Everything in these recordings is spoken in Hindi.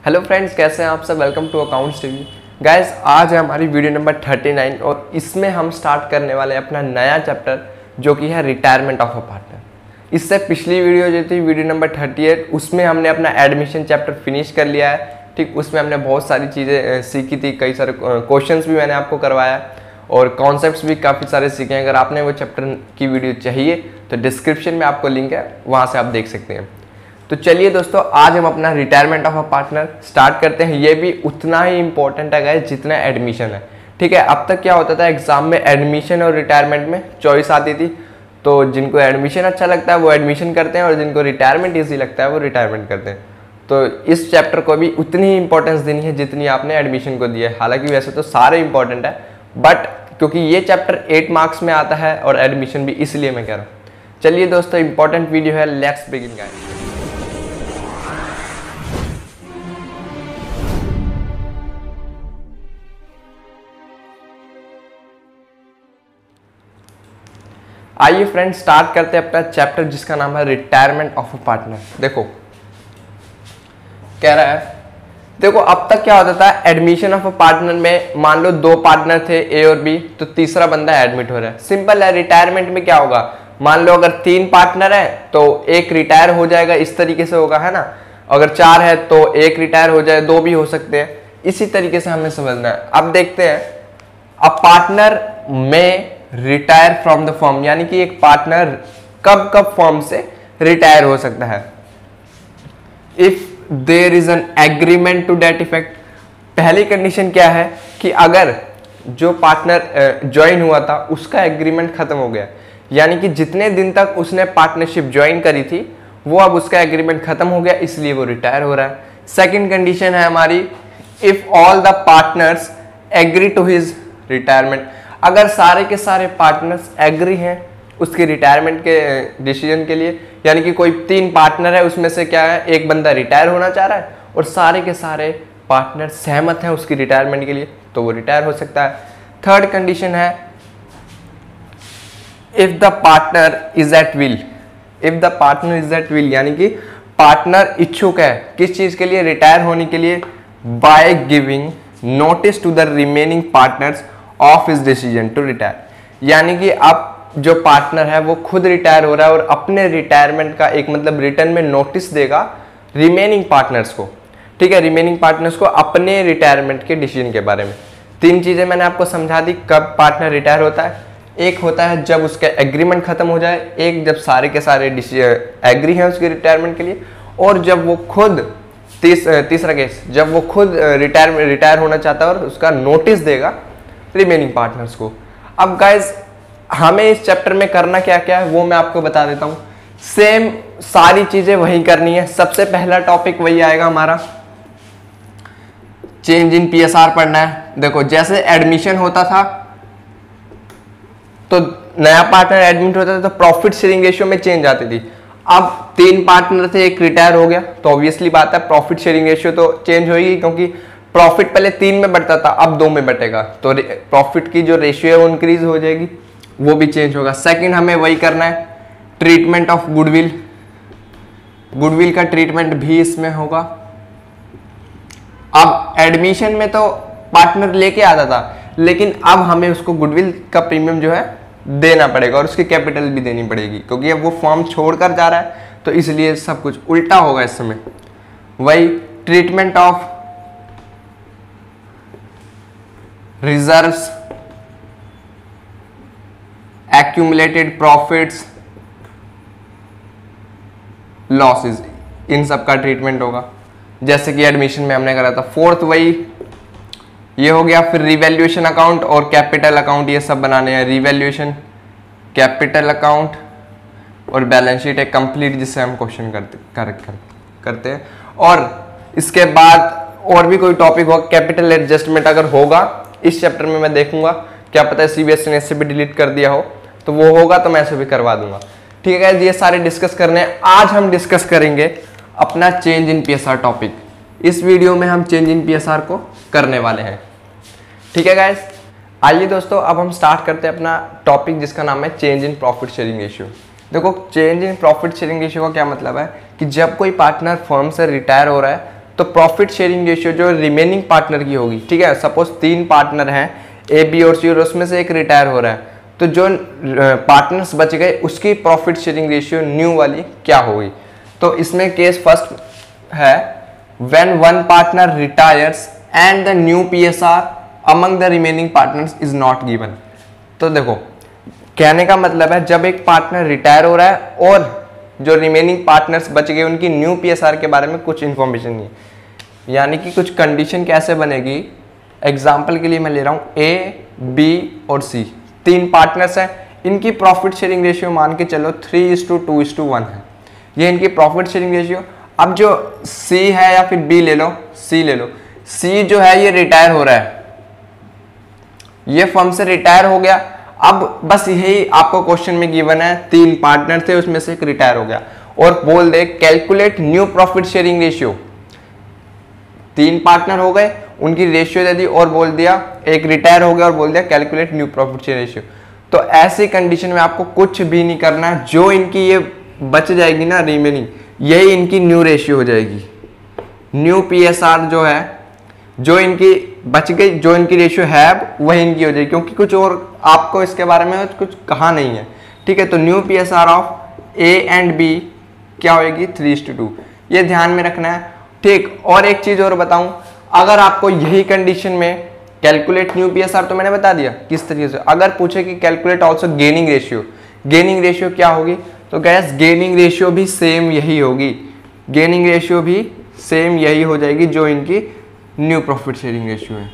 हेलो फ्रेंड्स, कैसे हैं आप सब। Welcome to accounts TV. Guys, आज है हमारी वीडियो नंबर 39 और इसमें हम स्टार्ट करने वाले हैं अपना नया चैप्टर जो कि है रिटायरमेंट ऑफ अ पार्टनर। इससे पिछली वीडियो जो थी वीडियो नंबर 38, उसमें हमने अपना एडमिशन चैप्टर फिनिश कर लिया है। ठीक, उसमें हमने बहुत सारी चीज़ें सीखी थी, कई सारे क्वेश्चंस भी मैंने आपको करवाया और कॉन्सेप्ट्स भी काफ़ी सारे सीखे हैं। अगर आपने वो चैप्टर की वीडियो चाहिए तो डिस्क्रिप्शन में आपको लिंक है, वहाँ से आप देख सकते हैं। तो चलिए दोस्तों, आज हम अपना retirement of a partner start करते हैं। ये भी उतना ही इंपॉर्टेंट है गाइस जितना एडमिशन है। ठीक है, अब तक क्या होता था, एग्जाम में एडमिशन और रिटायरमेंट में चॉइस आती थी, तो जिनको एडमिशन अच्छा लगता है वो एडमिशन करते हैं और जिनको रिटायरमेंट ईजी लगता है वो रिटायरमेंट करते हैं। तो इस चैप्टर को भी उतनी ही इंपॉर्टेंस देनी है जितनी आपने एडमिशन को दी है। हालांकि वैसे तो सारे इंपॉर्टेंट है, बट क्योंकि ये चैप्टर 8 मार्क्स में आता है और एडमिशन भी, इसलिए मैं कह रहा हूँ। चलिए दोस्तों, इंपॉर्टेंट वीडियो है, लेट्स बिगिन गाइस। आइए फ्रेंड्स, स्टार्ट करते हैं अपना चैप्टर जिसका नाम है रिटायरमेंट ऑफ अ पार्टनर। देखो कह रहा है, देखो अब तक क्या होता था, एडमिशन ऑफ अ पार्टनर में मान लो 2 पार्टनर थे ए और बी, तो तीसरा बंदा एडमिट हो रहा है। सिंपल है। रिटायरमेंट में क्या होगा, मान लो अगर 3 पार्टनर है तो एक रिटायर हो जाएगा, इस तरीके से होगा, है ना। अगर 4 है तो एक रिटायर हो जाए, 2 भी हो सकते हैं। इसी तरीके से हमें समझना है। अब देखते हैं, अब पार्टनर में रिटायर फ्रॉम द फर्म, यानी कि एक पार्टनर कब कब फर्म से रिटायर हो सकता है। If there is an agreement to that effect. पहली कंडीशन क्या है कि अगर जो पार्टनर ज्वाइन हुआ था उसका एग्रीमेंट खत्म हो गया, यानी कि जितने दिन तक उसने पार्टनरशिप ज्वाइन करी थी वो अब उसका एग्रीमेंट खत्म हो गया, इसलिए वो रिटायर हो रहा है। सेकेंड कंडीशन है हमारी, if all the partners agree to his retirement. अगर सारे के सारे पार्टनर्स एग्री हैं उसके रिटायरमेंट के डिसीजन के लिए, यानी कि कोई 3 पार्टनर है, उसमें से क्या है, एक बंदा रिटायर होना चाह रहा है और सारे के सारे पार्टनर सहमत हैं उसकी रिटायरमेंट के लिए, तो वो रिटायर हो सकता है। थर्ड कंडीशन है, if the partner is at will. If the partner is at will, यानी कि पार्टनर इच्छुक है किस चीज के लिए, रिटायर होने के लिए, by giving notice to the remaining partners of his decision to retire. यानी कि अब जो पार्टनर है वो खुद रिटायर हो रहा है और अपने रिटायरमेंट का एक मतलब रिटर्न में नोटिस देगा रिमेनिंग पार्टनर्स को। ठीक है, रिमेनिंग पार्टनर्स को अपने रिटायरमेंट के डिसीजन के बारे में। 3 चीजें मैंने आपको समझा दी कब पार्टनर रिटायर होता है। एक होता है जब उसका एग्रीमेंट खत्म हो जाए, एक जब सारे के सारे एग्री हैं उसके रिटायरमेंट के लिए, और जब वो खुद तीसरा केस जब वो खुद रिटायर होना चाहता है और उसका नोटिस देगा रिमेनिंग पार्टनर्स को। अब गाइज, हमें इस चैप्टर में करना क्या क्या है वो मैं आपको बता देता हूं। सेम सारी चीजें वही करनी है। सबसे पहला टॉपिक वही आएगा हमारा, चेंज इन पीएसआर पढ़ना है। देखो, जैसे एडमिशन होता था तो नया पार्टनर एडमिट होता था तो प्रॉफिट शेयरिंग रेशियो में चेंज आती थी। अब 3 पार्टनर थे, एक रिटायर हो गया, तो ऑब्वियसली बात है प्रॉफिट शेयरिंग रेशियो तो चेंज होगी, क्योंकि प्रॉफिट पहले 3 में बढ़ता था, अब 2 में बटेगा, तो प्रॉफिट की जो रेशियो है वो इंक्रीज हो जाएगी, वो भी चेंज होगा। सेकंड, हमें वही करना है, ट्रीटमेंट ऑफ गुडविल। गुडविल का ट्रीटमेंट भी इसमें होगा। अब एडमिशन में तो पार्टनर लेके आता था, लेकिन अब हमें उसको गुडविल का प्रीमियम जो है देना पड़ेगा और उसकी कैपिटल भी देनी पड़ेगी, क्योंकि अब वो फॉर्म छोड़कर जा रहा है, तो इसलिए सब कुछ उल्टा होगा इस समय। वही treatment of reserves, accumulated profits, losses, इन सब का ट्रीटमेंट होगा, जैसे कि एडमिशन में हमने करा था। फोर्थ वही ये हो गया। फिर रिवैल्यूएशन अकाउंट और कैपिटल अकाउंट, ये सब बनाने हैं। रिवैल्यूएशन, कैपिटल अकाउंट और बैलेंस शीट एक कंप्लीट, जिससे हम क्वेश्चन करते हैं। और इसके बाद और भी कोई टॉपिक होगा, कैपिटल एडजस्टमेंट अगर होगा इस चैप्टर में मैं देखूंगा, क्या पता है सीबीएसई ने इससे भी डिलीट कर दिया हो, तो वो होगा तो मैं इसे भी करवा दूंगा। ठीक है, ये सारे डिस्कस करने हैं। आज हम डिस्कस करेंगे अपना चेंज इन पीएसआर टॉपिक। इस वीडियो में हम चेंज इन पीएसआर को करने वाले हैं। ठीक है गाइस, आइए दोस्तों, अब हम स्टार्ट करते हैं अपना टॉपिक जिसका नाम है change in profit sharing ratio. देखो, change in profit sharing ratio का क्या मतलब है कि जब कोई पार्टनर फर्म से रिटायर हो रहा है तो प्रॉफिट शेयरिंग रेशियो जो रिमेनिंग पार्टनर की होगी, ठीक है, सपोज 3 पार्टनर हैं ए, बी और सी, और उसमें से एक रिटायर हो रहा है, तो जो पार्टनर्स बच गए उसकी प्रॉफिट शेयरिंग रेशियो न्यू वाली क्या होगी। तो इसमें केस फर्स्ट है when one partner retires and the new PSR among the remaining partners is not given. तो देखो कहने का मतलब है जब एक पार्टनर रिटायर हो रहा है और जो रिमेनिंग पार्टनर्स बच गए उनकी न्यू पीएसआर के बारे में कुछ इंफॉर्मेशन नहीं है, यानी कि कुछ कंडीशन कैसे बनेगी। एग्जाम्पल के लिए मैं ले रहा हूँ ए, बी और सी, 3 पार्टनर्स हैं, इनकी प्रॉफिट शेयरिंग रेशियो मान के चलो 3:2:1 है, ये इनकी प्रॉफिट शेयरिंग रेशियो। अब जो सी है या फिर बी ले लो, सी ले लो, सी जो है ये रिटायर हो रहा है, ये फर्म से रिटायर हो गया। अब बस यही आपको क्वेश्चन में गिवन है, 3 पार्टनर थे उसमें से एक रिटायर हो गया और बोल दे calculate new profit sharing ratio. 3 partner हो गए, उनकी रेशियो दे दी और बोल दिया, एक रिटायर हो गया और बोल दिया calculate new profit sharing ratio. तो ऐसी कंडीशन में आपको कुछ भी नहीं करना है, जो इनकी ये बच जाएगी ना रिमेनिंग, यही इनकी न्यू रेशियो हो जाएगी। न्यू पीएसआर जो है, जो इनकी बच गई, जो इनकी रेशियो है वही इनकी हो जाएगी, क्योंकि कुछ और आपको इसके बारे में कुछ कहा नहीं है, ठीक है। तो new PSR of A and B क्या होगी 3:2, ये ध्यान में रखना है, ठीक। और एक चीज और बताऊं, अगर आपको यही कंडीशन में कैलकुलेट न्यू पीएसआर, तो मैंने बता दिया किस तरीके से। अगर पूछे कि calculate also gaining ratio, gaining ratio क्या होगी, तो गैस गेनिंग रेशियो भी सेम यही होगी, गेनिंग रेशियो भी सेम यही हो जाएगी जो इनकी न्यू प्रॉफिट शेयरिंग रेशियो है।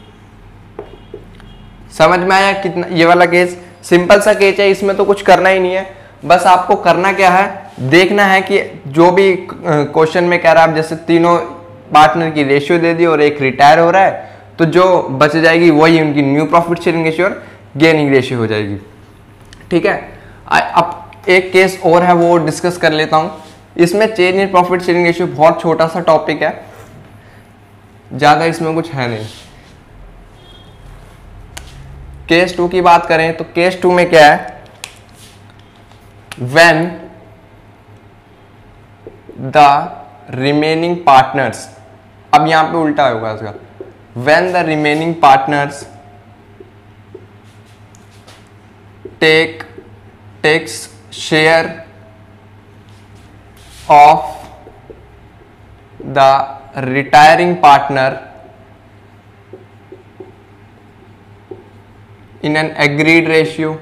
समझ में आया कितना, ये वाला केस सिंपल सा केस है, इसमें तो कुछ करना ही नहीं है, बस आपको करना क्या है, देखना है कि जो भी क्वेश्चन में कह रहा है, जैसे तीनों पार्टनर की रेशियो दे दी और एक रिटायर हो रहा है, तो जो बच जाएगी वही उनकी न्यू प्रॉफिट शेयरिंग रेशियो और गेनिंग रेशियो हो जाएगी, ठीक है। अब एक केस और है वो डिस्कस कर लेता हूं। इसमें change in profit sharing ratio बहुत छोटा सा टॉपिक है, ज्यादा इसमें कुछ है नहीं। केस 2 की बात करें तो केस 2 में क्या है, व्हेन द रिमेनिंग पार्टनर्स, अब यहां पे उल्टा होगा इसका, when the remaining partners takes share of the retiring partner in an agreed ratio,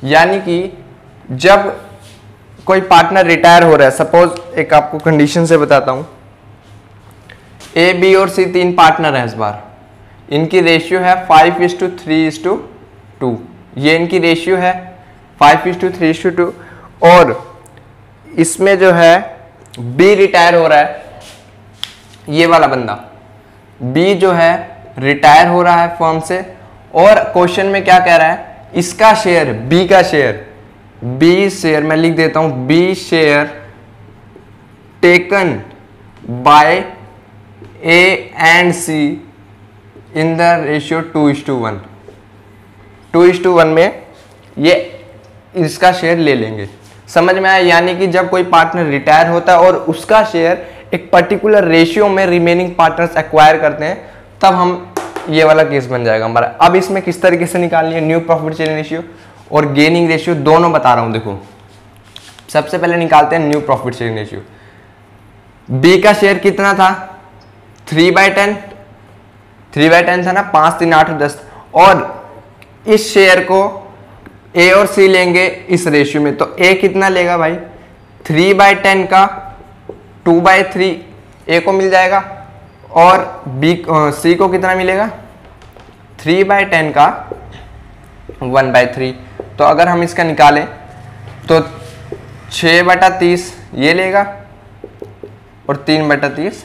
यानी कि जब कोई पार्टनर रिटायर हो रहा है, सपोज एक आपको कंडीशन से बताता हूं, ए, बी और सी 3 पार्टनर है इस बार, इनकी रेशियो है 5:3:2, ये इनकी रेशियो है 5:3:2, और इसमें जो है बी रिटायर हो रहा है, ये वाला बंदा बी जो है रिटायर हो रहा है फर्म से, और क्वेश्चन में क्या कह रहा है, इसका शेयर, बी का शेयर, बी शेयर मैं लिख देता हूं, B share taken by A and C in the ratio 2:1, 2:1 में ये इसका शेयर ले लेंगे। समझ में आया, यानी कि जब कोई पार्टनर रिटायर होता है और उसका शेयर एक पर्टिकुलर रेशियो में रिमेनिंग पार्टनर्स एक्वायर करते हैं, तब हम ये वाला केस बन जाएगा हमारा। अब इसमें किस तरीके से निकालनी है न्यू प्रॉफिट शेयरिंग रेशियो और गेनिंग रेशियो, दोनों बता रहा हूं। देखो सबसे पहले निकालते हैं new profit sharing ratio. B का शेयर कितना था, 3/10, 3/10 था ना, 5, 3, 8, 10, और इस शेयर को ए और सी लेंगे इस रेशियो में, तो ए कितना लेगा भाई, 3/10 का 2/3 ए को मिल जाएगा, और बी सी को कितना मिलेगा, 3/10 का 1/3। तो अगर हम इसका निकालें तो 6/30 ये लेगा और 3/30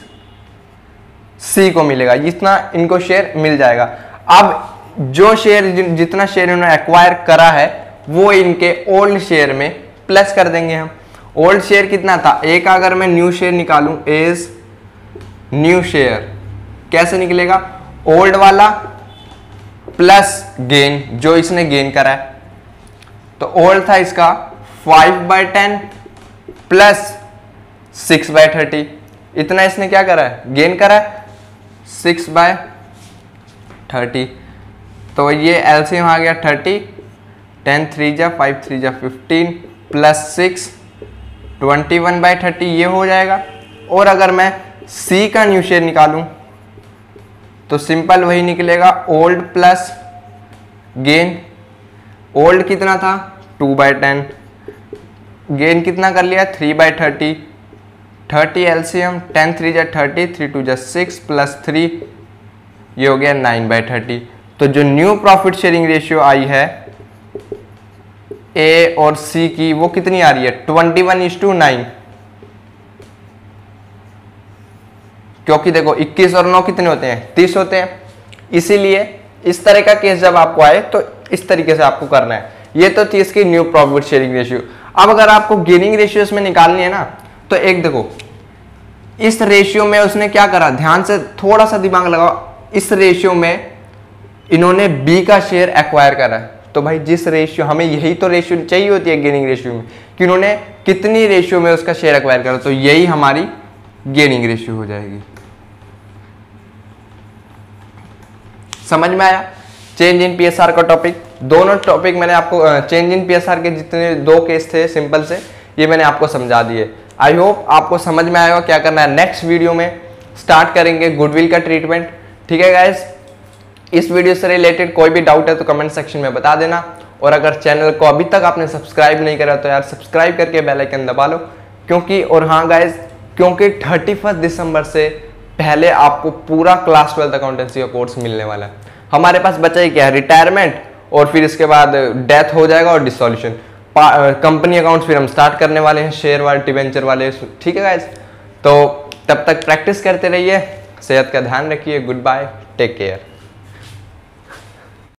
सी को मिलेगा, इतना इनको शेयर मिल जाएगा। अब जो शेयर जितना शेयर इन्होंने एक्वायर करा है वो इनके ओल्ड शेयर में प्लस कर देंगे हम। ओल्ड शेयर कितना था, ए का अगर मैं न्यू शेयर निकालूं, एज न्यू शेयर कैसे निकलेगा, ओल्ड वाला प्लस गेन जो इसने गेन करा है, तो ओल्ड था इसका 5/10 प्लस 6/30, इतना इसने क्या करा है, गेन करा है 6/30। तो ये एलसीएम आ गया 30, 10 3 जा 5 3 जा 15 प्लस 6 21/30, ये हो जाएगा। और अगर मैं सी का न्यू शेयर निकालूं तो सिंपल वही निकलेगा, ओल्ड प्लस गेन। ओल्ड कितना था 2/10, गेन कितना कर लिया 3/30, 30 एलसीएम 10 3 जा 30, 3 2 जा 6 प्लस 3, ये हो गया 9/30। तो जो न्यू प्रॉफिट शेयरिंग रेशियो आई है ए और सी की, वो कितनी आ रही है 21:9, क्योंकि देखो 21 और 9 कितने होते हैं 30 होते हैं। इसीलिए इस तरह का केस जब आपको आए तो इस तरीके से आपको करना है। ये तो थी इसकी न्यू प्रॉफिट शेयरिंग रेशियो। अब अगर आपको गेनिंग रेशियो इसमें निकालनी है ना, तो एक देखो इस रेशियो में उसने क्या करा, ध्यान से थोड़ा सा दिमाग लगाओ, इस रेशियो में इन्होंने बी का शेयर एक्वायर करा है। तो भाई जिस रेशियो, हमें यही तो रेशियो चाहिए होती है गेनिंग रेशियो में, कि उन्होंने कितनी रेशियो में उसका शेयर एक्वायर करा, तो यही हमारी गेनिंग रेशियो हो जाएगी। समझ में आया चेंज इन पीएसआर का टॉपिक? दोनों टॉपिक मैंने आपको चेंज इन पीएसआर के जितने दो केस थे सिंपल से, ये मैंने आपको समझा दिए। आई होप आपको समझ में आएगा क्या करना है। नेक्स्ट वीडियो में स्टार्ट करेंगे गुडविल का ट्रीटमेंट। ठीक है गाइस, इस वीडियो से रिलेटेड कोई भी डाउट है तो कमेंट सेक्शन में बता देना। और अगर चैनल को अभी तक आपने सब्सक्राइब नहीं करा तो यार सब्सक्राइब करके बेल आइकन दबा लो, क्योंकि और हाँ गाइस, क्योंकि 31 दिसंबर से पहले आपको पूरा क्लास 12 अकाउंटेंसी का कोर्स मिलने वाला है। हमारे पास बचा ही क्या है, रिटायरमेंट, और फिर इसके बाद डेथ हो जाएगा और डिसॉल्यूशन। कंपनी अकाउंट्स फिर हम स्टार्ट करने वाले हैं, शेयर वाले, डिवेंचर वाले। ठीक है गाइस, तो तब तक प्रैक्टिस करते रहिए, सेहत का ध्यान रखिए। Goodbye, take care.